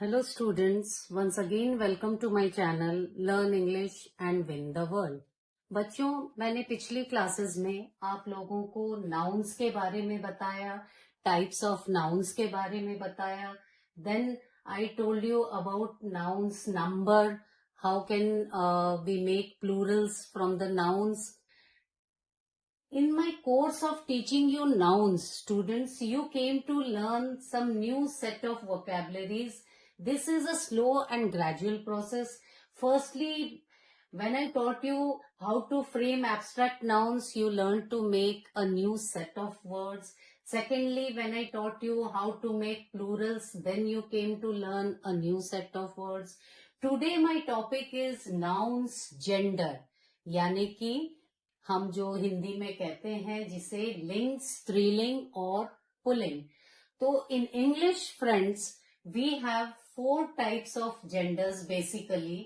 Hello students, once again welcome to my channel Learn English and Win the World। बच्चों, मैंने पिछली classes में आप लोगों को नाउन्स के बारे में बताया, टाइप्स ऑफ नाउन्स के बारे में बताया। Then I told you about nouns number, how can we make plurals from the nouns. In my course of teaching you nouns, students, you came to learn some new set of vocabularies. This is a slow and gradual process. Firstly, when I taught you how to frame abstract nouns, you learned to make a new set of words. Secondly, when I taught you how to make plurals, then you came to learn a new set of words. Today my topic is nouns gender, यानी कि हम जो हिंदी में कहते हैं जिसे लिंग, स्त्रीलिंग और पुल्लिंग। तो in English friends we have 4 types of genders basically.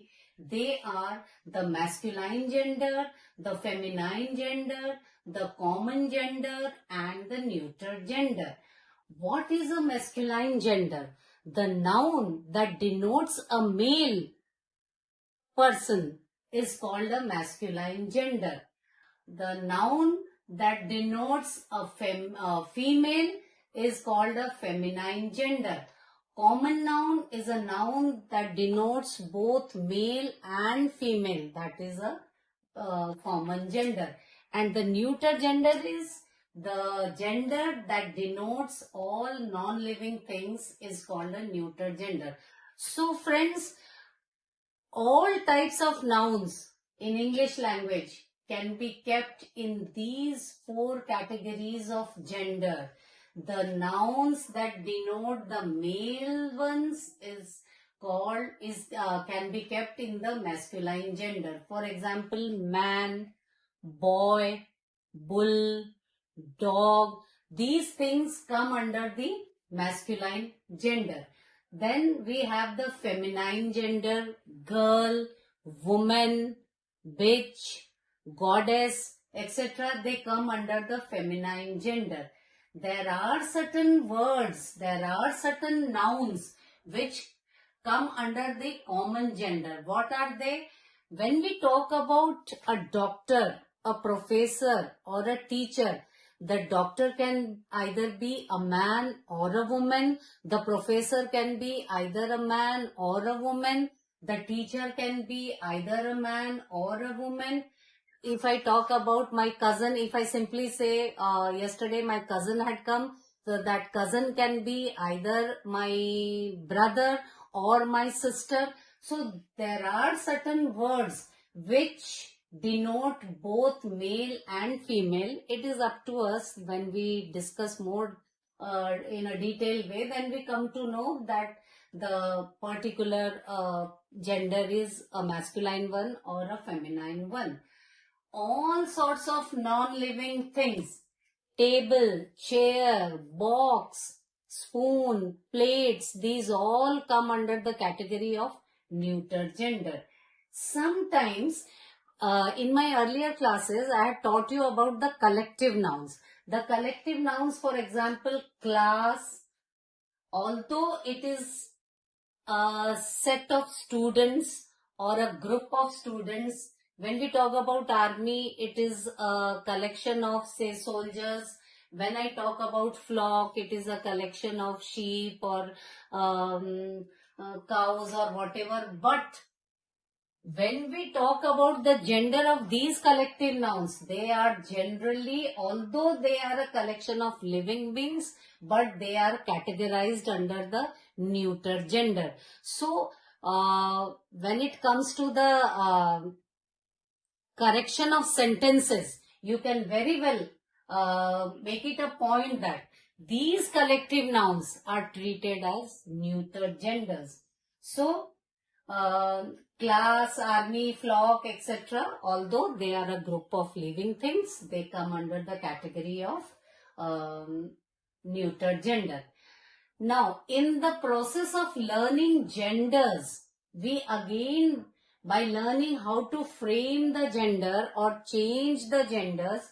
They are the masculine gender, the feminine gender, the common gender and the neutral gender. What is a masculine gender? The noun that denotes a male person is called a masculine gender. The noun that denotes a female is called a feminine gender. Common noun is a noun that denotes both male and female. That is a common gender. And the neuter gender is the gender that denotes all non-living things is called a neuter gender. So friends, all types of nouns in English language can be kept in these 4 categories of gender. The nouns that denote the male ones can be kept in the masculine gender. For example, man, boy, bull, dog. These things come under the masculine gender. Then we have the feminine gender, girl, woman, bitch, goddess, etc. They come under the feminine gender. There are certain words, there are certain nouns which come under the common gender. What are they? When we talk about a doctor, a professor or a teacher, the doctor can either be a man or a woman. The professor can be either a man or a woman. The teacher can be either a man or a woman. If I talk about my cousin, if I simply say yesterday my cousin had come, so that cousin can be either my brother or my sister. So there are certain words which denote both male and female. It is up to us when we discuss more in a detailed way, then we come to know that the particular gender is a masculine one or a feminine one. All sorts of non-living things, table, chair, box, spoon, plates, these all come under the category of neuter gender. Sometimes in my earlier classes I had taught you about the collective nouns. The collective nouns, for example, class, although it is a set of students or a group of students. When we talk about army, it is a collection of, say, soldiers. When I talk about flock, it is a collection of sheep or cows or whatever. But when we talk about the gender of these collective nouns, they are generally, although they are a collection of living beings, but they are categorized under the neuter gender. So, when it comes to the correction of sentences, you can very well make it a point that these collective nouns are treated as neuter genders. So, class, army, flock, etc., although they are a group of living things, they come under the category of neuter gender. Now, in the process of learning genders, we again, by learning how to frame the gender or change the genders,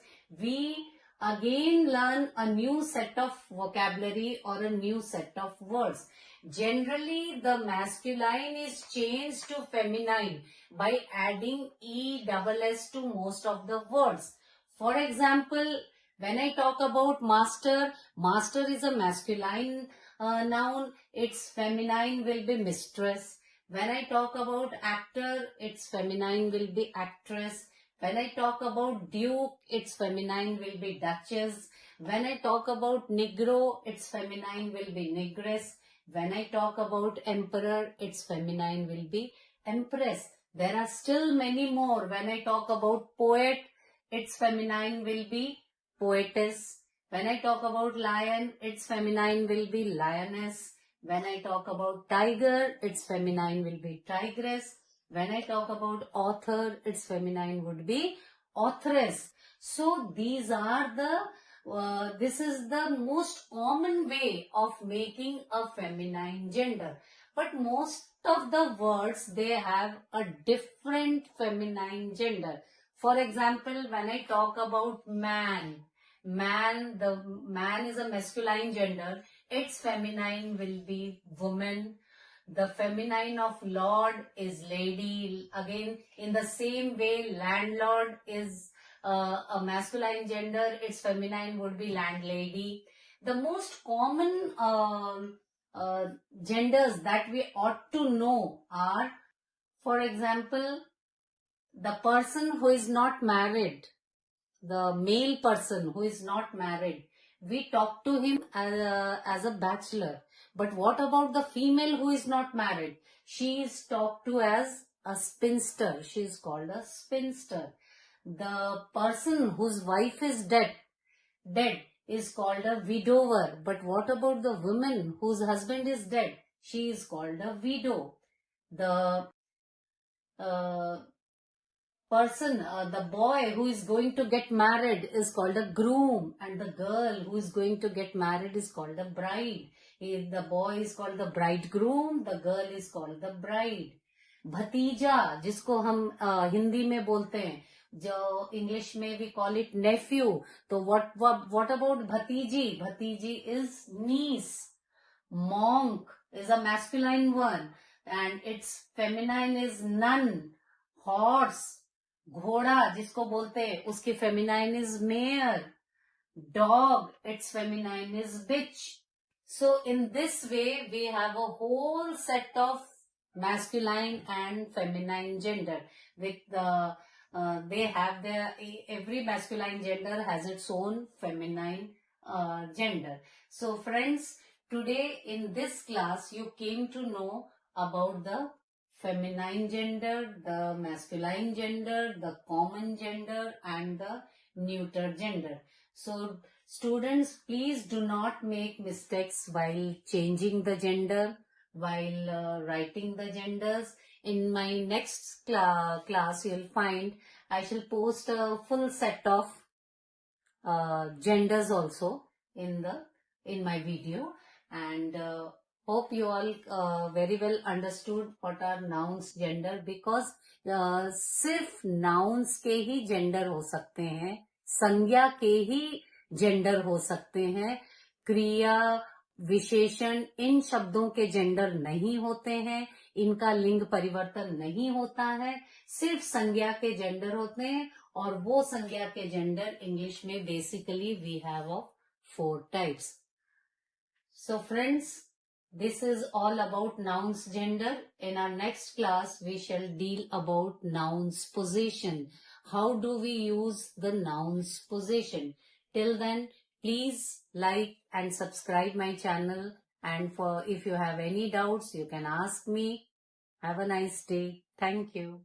we again learn a new set of vocabulary or a new set of words. Generally, the masculine is changed to feminine by adding ESS to most of the words. For example, when I talk about master, master is a masculine noun. Its feminine will be mistress. When I talk about actor, its feminine will be actress. When I talk about duke, its feminine will be duchess. When I talk about negro, its feminine will be negress. When I talk about emperor, its feminine will be empress. There are still many more. When I talk about poet, its feminine will be poetess. When I talk about lion, its feminine will be lioness. When I talk about tiger, its feminine will be tigress. When I talk about author, its feminine would be authoress. So these are this is the most common way of making a feminine gender. But most of the words, they have a different feminine gender. For example, when I talk about man, the man is a masculine gender. Its feminine will be woman. The feminine of lord is lady. Again, in the same way, landlord is a masculine gender. Its feminine would be landlady. The most common genders that we ought to know are, for example, the person who is not married, the male person who is not married, we talk to him as a bachelor. But what about the female who is not married? She is talked to as a spinster. She is called a spinster. The person whose wife is dead is called a widower. But what about the woman whose husband is dead? She is called a widow. The uh, the boy who is going to get married is called a groom, and the girl who is going to get married is called a bride. The boy is called the bridegroom, the girl is called the bride. भतीजा, जिसको हम हिंदी में बोलते हैं, जो English में we call it nephew. तो what about भतीजी? भतीजी is niece. Monk is a masculine one and its feminine is nun. Horse, घोड़ा जिसको बोलते हैं, उसकी feminine is mare. Dog, its feminine is bitch. So in this way, we have a whole set of masculine and feminine gender. With they have every masculine gender has its own feminine gender. So friends, today in this class, you came to know about the feminine gender, the masculine gender, the common gender, and the neuter gender. So students, please do not make mistakes while changing the gender, while writing the genders. In my next class, you'll find I shall post a full set of genders also in my video, and hope you all very well understood what are nouns gender, because सिर्फ nouns के ही gender हो सकते हैं, संज्ञा के ही gender हो सकते हैं, क्रिया विशेषण इन शब्दों के जेंडर नहीं होते हैं, इनका लिंग परिवर्तन नहीं होता है, सिर्फ संज्ञा के जेंडर होते हैं, और वो संज्ञा के जेंडर इंग्लिश में basically we have of 4 types. So friends, this is all about nouns gender. In our next class, we shall deal about nouns possession. How do we use the nouns possession? Till then, please like and subscribe my channel. And if you have any doubts, you can ask me. Have a nice day. Thank you.